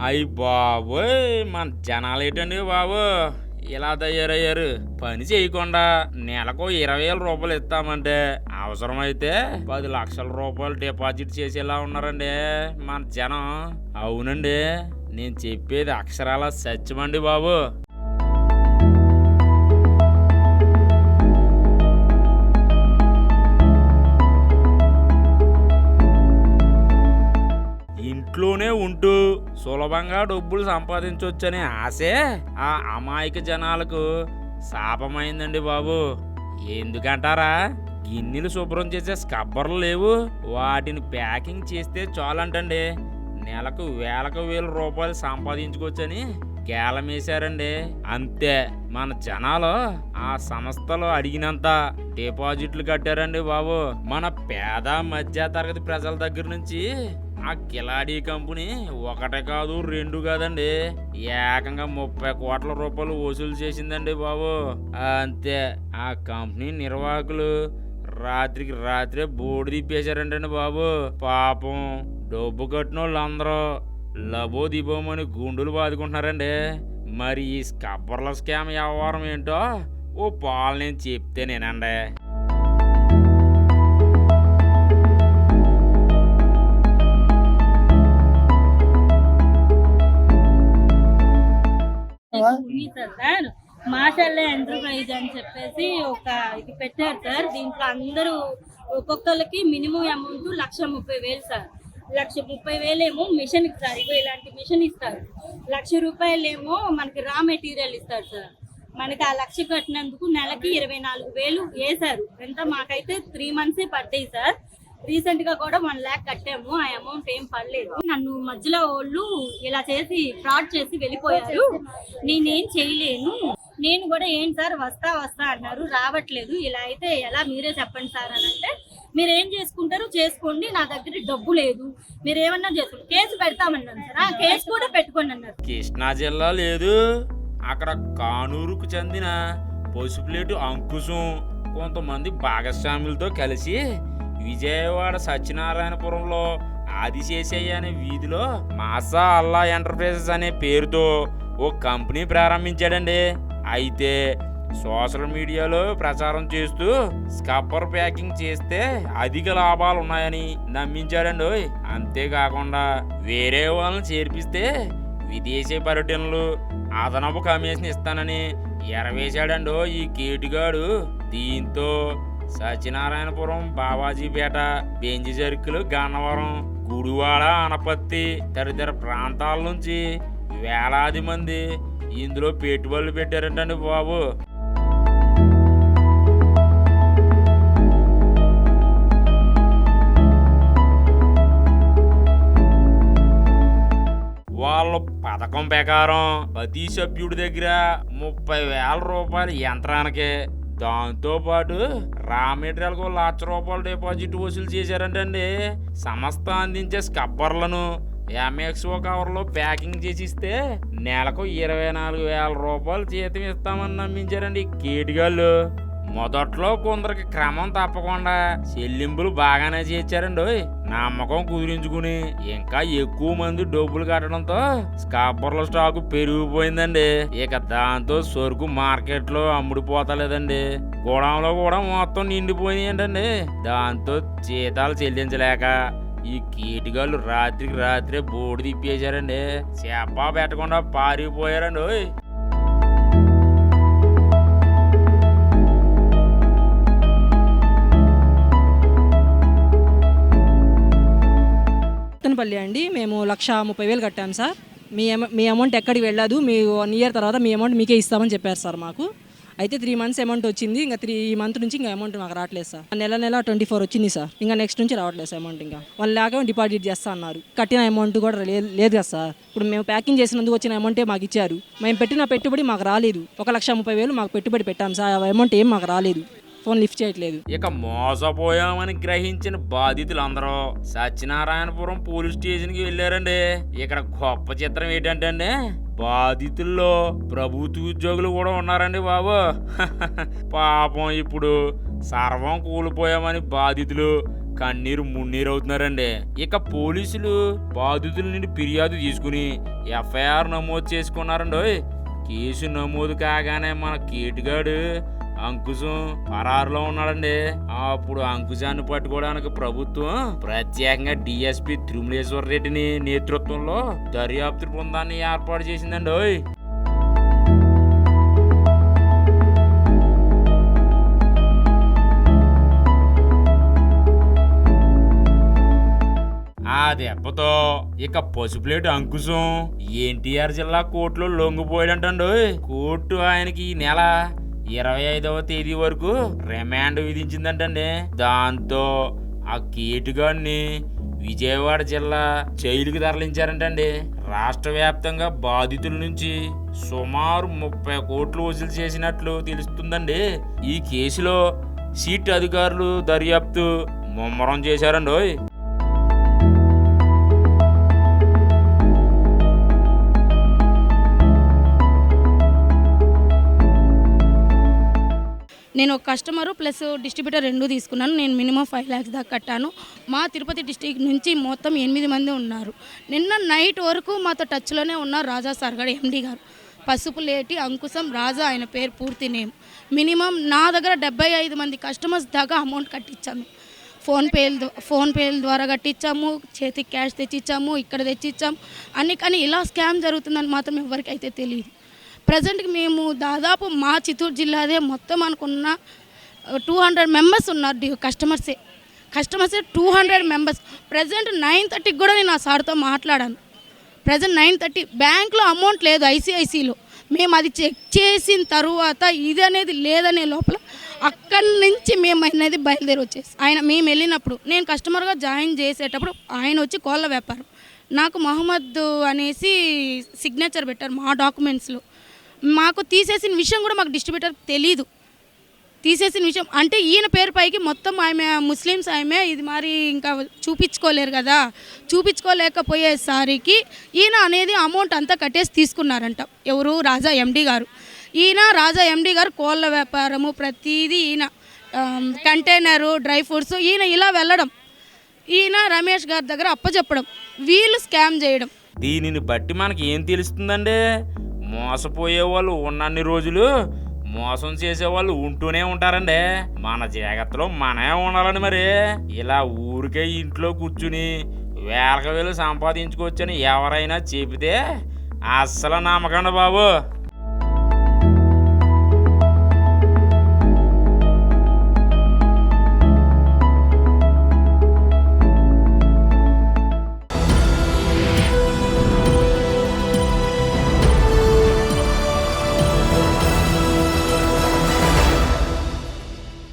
అయ్యి బాబోయ్, మన జనాలు ఏంటండి బాబు ఇలా తయారయ్యారు. పని చేయకుండా నెలకు 20,000 రూపాయలు ఇస్తామంటే అవసరమైతే 10 లక్షల రూపాయలు డిపాజిట్ చేసేలా ఉన్నారండి మన జనం. అవునండి, నేను చెప్పేది అక్షరాల సత్యమండి బాబు. ఇంట్లోనే ఉంటూ సులభంగా డబ్బులు సంపాదించవచ్చనే ఆశే ఆ అమాయక జనాలకు శాపమైందండి బాబు. ఎందుకంటారా? గిన్నెలు శుభ్రం చేసే స్క్రబ్బర్లు లేవు, వాటిని ప్యాకింగ్ చేస్తే చాలంటండి నెలకు వేల రూపాయలు సంపాదించుకోవచ్చని గేలమేశారండి. అంతే, మన జనాలు ఆ సంస్థలో అడిగినంత డిపాజిట్లు కట్టారండి బాబు. మన పేద మధ్య తరగతి ప్రజల దగ్గర నుంచి ఆ కిలాడీ కంపెనీ ఒకటే కాదు, 2 కాదండి, ఏకంగా 30 కోట్ల రూపాయలు వసూలు చేసిందండి బాబు. అంతే, ఆ కంపెనీ నిర్వాహకులు రాత్రికి రాత్రే బోర్డు తిప్పేశారంటండి బాబు. పాపం డబ్బు కట్టిన వాళ్ళందరూ లబో దిబోమని గుండులు బాదుకుంటున్నారండి. మరి ఈ స్కబ్బర్ల స్కామ్ వ్యవహారం ఏంటో ఓ పాలు నేను చెప్తేనేనండి. సార్ మాషాల్లా ఎంటర్ప్రైజ్ అని చెప్పేసి ఒక ఇది పెట్టారు సార్. దీంట్లో అందరూ ఒక్కొక్కరికి మినిమం అమౌంట్ 1,30,000 సార్. 1,30,000 ఏమో మిషన్ ఇస్తారు, ఇలాంటి మిషన్ ఇస్తారు. 1,00,000 రూపాయలు ఏమో మనకి రా మెటీరియల్ ఇస్తారు సార్. మనకి ఆ 1,00,000 కట్టినందుకు నెలకి 24,000 వేశారు. ఎంత మాకైతే 3 months పడ్డాయి సార్. రీసెంట్ గా కూడా 1 lakh కట్టాము, ఆ అమౌంట్ ఏం పడలేదు. నన్ను మధ్యలో వాళ్ళు ఇలా చేసి ఫ్రాడ్ చేసి వెళ్ళిపోయారు. నేనేం చేయలేను, నేను కూడా ఏంటి సార్ వస్తా అన్నారు, రావట్లేదు. ఇలా అయితే ఎలా, మీరే చెప్పండి సార్ అని అంటే, మీరు ఏం చేసుకుంటారు చేసుకోండి, నా దగ్గర డబ్బు లేదు, మీరు ఏమన్నా చేసుకోండి, కేసు పెడతామన్నాను సార్. ఆ కేసు కూడా పెట్టుకోండి అన్నారు. కృష్ణా జిల్లా లేదు, అక్కడ కానూరుకు చెందిన పసుపులేటు అంకుశం కొంతమంది భాగస్వాములతో కలిసి విజయవాడ సత్యనారాయణపురంలో ఆదిశేషయ్య అనే వీధిలో మాసా అల్లా ఎంటర్ప్రైజెస్ అనే పేరుతో ఓ కంపెనీ ప్రారంభించాడండి. అయితే సోషల్ మీడియాలో ప్రచారం చేస్తూ స్కబ్బర్ ప్యాకింగ్ చేస్తే అధిక లాభాలు ఉన్నాయని నమ్మించాడండి. అంతేకాకుండా వేరే వాళ్ళని చేర్పిస్తే విదేశీ పర్యటనలు అదనపు కమిషన్ ఇస్తానని ఎరవేశాడండో ఈ కేటుగాడు. దీంతో సత్యనారాయణపురం, బావాజీపేట, బెంజి సర్కిల్, గన్నవరం, గుడివాడ, అనపత్తి తదితర ప్రాంతాల నుంచి వేలాది మంది ఇందులో పెట్టుబడులు పెట్టారంటండి బాబు. వాళ్ళ పథకం ప్రకారం ప్రతి సభ్యుడి దగ్గర 30,000 రూపాయలు యంత్రానికి, దాంతో పాటు రా మెటీరియల్ కు 1,00,000 రూపాయలు డిపాజిట్ వసూలు చేశారంటండి. సంస్థ అందించే స్కబ్బర్లను MXO కవర్లో ప్యాకింగ్ చేసి ఇస్తే నెలకు 24,000 రూపాయలు జీతం ఇస్తామని నమ్మించారండి కేటుగాళ్ళు. మొదట్లో కొందరికి క్రమం తప్పకుండా చెల్లింపులు బాగానే చేర్చారండి. నమ్మకం కుదిరించుకుని ఇంకా ఎక్కువ మంది డబ్బులు కట్టడంతో స్కబ్బర్ల స్టాకు పెరిగిపోయిందండి. ఇక దాంతో సరుకు మార్కెట్లో అమ్ముడిపోతలేదండి. గోడంలో కూడా మొత్తం నిండిపోయింది ఏంటండి. దాంతో జీతాలు చెల్లించలేక ఈ కీటిగాళ్ళు రాత్రికి రాత్రే బోర్డు తిప్పేశారండి. చెప్పా పెట్టకుండా పారిపోయారండి. పల్లి అండి, మేము 1,30,000 కట్టాం సార్. మీ అమౌంట్ ఎక్కడికి వెళ్ళదు, మీ 1 year తర్వాత మీ అమౌంట్ మీకే ఇస్తామని చెప్పారు సార్ మాకు. అయితే 3 months అమౌంట్ వచ్చింది, ఇంకా 3 months నుంచి ఇంకా అమౌంట్ మాకు రావట్లేదు సార్. నెల 24 వచ్చింది సార్, ఇంకా నెక్స్ట్ నుంచి రావట్లేదు సార్ అమౌంట్. ఇంకా 1 lakh డిపాజిట్ చేస్తా అన్నారు, కట్టిన అమౌంట్ కూడా లేదు కదా సార్. ఇప్పుడు మేము ప్యాకింగ్ చేసినందుకు వచ్చిన అమౌంటే మాకు ఇచ్చారు, మేము పెట్టిన పెట్టుబడి మాకు రాలేదు. 1,30,000 మాకు పెట్టుబడి పెట్టాం సార్, ఆ అమౌంట్ ఏం మాకు రాలేదు, ఫోన్ లిఫ్ట్ చేయట్లేదు. ఇక మోసపోయామని గ్రహించిన బాధితులందరూ సత్యనారాయణపురం పోలీస్ స్టేషన్కి వెళ్ళారండి. ఇక్కడ గొప్ప చిత్రం ఏంటంటే బాధితుల్లో ప్రభుత్వ ఉద్యోగులు కూడా ఉన్నారండి బాబు. పాపం ఇప్పుడు సర్వం కూలిపోయామని బాధితులు కన్నీరు మున్నీరు అవుతున్నారండి. ఇక పోలీసులు బాధితుల నుండి ఫిర్యాదు తీసుకుని ఎఫ్ఐఆర్ నమోదు చేసుకున్నారండి. కేసు నమోదు కాగానే మన కేటుగాడు అంకుశం పరారులో ఉన్నాడండి. అప్పుడు అంకుశాన్ని పట్టుకోవడానికి ప్రభుత్వం ప్రత్యేకంగా డిఎస్పి తిరుమలేశ్వర రెడ్డిని నేతృత్వంలో దర్యాప్తు బృందాన్ని ఏర్పాటు చేసిందండి. ఆ దెబ్బతో ఇక పసుపులేటి అంకుశం ఎన్టీఆర్ జిల్లా కోర్టులో లొంగిపోయాడంటండి. కోర్టు ఆయనకి ఈ నెల 25వ తేదీ వరకు రిమాండ్ విధించిందంటండి. దాంతో ఆ కేటుగాడిని విజయవాడ జిల్లా జైలుకి తరలించారంటండి. రాష్ట్ర వ్యాప్తంగా బాధితుల నుంచి సుమారు 30 కోట్లు వసూలు చేసినట్లు తెలుస్తుందండి. ఈ కేసులో సిట్ అధికారులు దర్యాప్తు ముమ్మరం చేశారండి. నేను ఒక కస్టమరు ప్లస్ డిస్ట్రిబ్యూటర్ 2 తీసుకున్నాను. నేను మినిమం 5 lakhs దాకా కట్టాను. మా తిరుపతి డిస్ట్రిక్ట్ నుంచి మొత్తం 8 మంది ఉన్నారు. నిన్న నైట్ వరకు మాతో టచ్లోనే ఉన్నారు రాజా సార్ గారు, ఎండి గారు. పసుపులేటి అంకుశం రాజా ఆయన పేరు పూర్తి నేమ్. మినిమం నా దగ్గర 75 మంది కస్టమర్స్ దాకా అమౌంట్ కట్టించాము. ఫోన్పేల ద్వారా కట్టించాము, చేతికి క్యాష్ తెచ్చిచ్చాము, ఇక్కడ తెచ్చిచ్చాము అన్ని. కానీ ఇలా స్కామ్ జరుగుతుందని మాత్రం ఎవరికైతే తెలియదు. ప్రజెంట్కి మేము దాదాపు మా చిత్తూరు జిల్లాదే మొత్తం అనుకున్న 200 మెంబర్స్ ఉన్నారు. కస్టమర్సే 200 మెంబర్స్. ప్రజెంట్ 9:30కి కూడా నేను ఆ సార్తో మాట్లాడాను. ప్రజెంట్ 9:30 బ్యాంక్లో అమౌంట్ లేదు ఐసిఐసిలో. మేము అది చెక్ చేసిన తర్వాత ఇది అనేది లేదనే లోపల అక్కడి నుంచి మేము అనేది బయలుదేరి వచ్చేసి మేము వెళ్ళినప్పుడు నేను కస్టమర్గా జాయిన్ చేసేటప్పుడు ఆయన వచ్చి కోళ్ళ వ్యాపారం. నాకు మహమ్మద్ అనేసి సిగ్నేచర్ పెట్టారు మా డాక్యుమెంట్స్లో. మాకు తీసేసిన విషయం కూడా మాకు డిస్ట్రిబ్యూటర్ తెలీదు. తీసేసిన విషయం అంటే ఈయన పేరు పైకి మొత్తం ఆమె ముస్లిమ్స్, ఆమె ఇది మరి ఇంకా చూపించుకోలేరు కదా. చూపించుకోలేకపోయేసరికి ఈయన అనేది అమౌంట్ అంతా కట్టేసి తీసుకున్నారంట. ఎవరు? రాజా ఎండి గారు. రాజా ఎండి గారు కోళ్ళ వ్యాపారము ప్రతిదీ ఈయన, కంటైనరు, డ్రై ఫ్రూట్స్ ఈయన ఇలా వెళ్ళడం, ఈయన రమేష్ గారి దగ్గర అప్పచెప్పడం, వీళ్ళు స్కామ్ చేయడం. దీనిని బట్టి మనకి ఏం తెలుస్తుందండి? మోసపోయే వాళ్ళు ఉన్నన్ని రోజులు మోసం చేసేవాళ్ళు ఉంటూనే ఉంటారండి. మన జాగ్రత్తలో మనమే ఉండాలని. మరి ఇలా ఊరికే ఇంట్లో కూర్చుని వేలకు వేలు సంపాదించుకోవచ్చని ఎవరైనా చెబితే అస్సలు నమ్మకండి బాబు.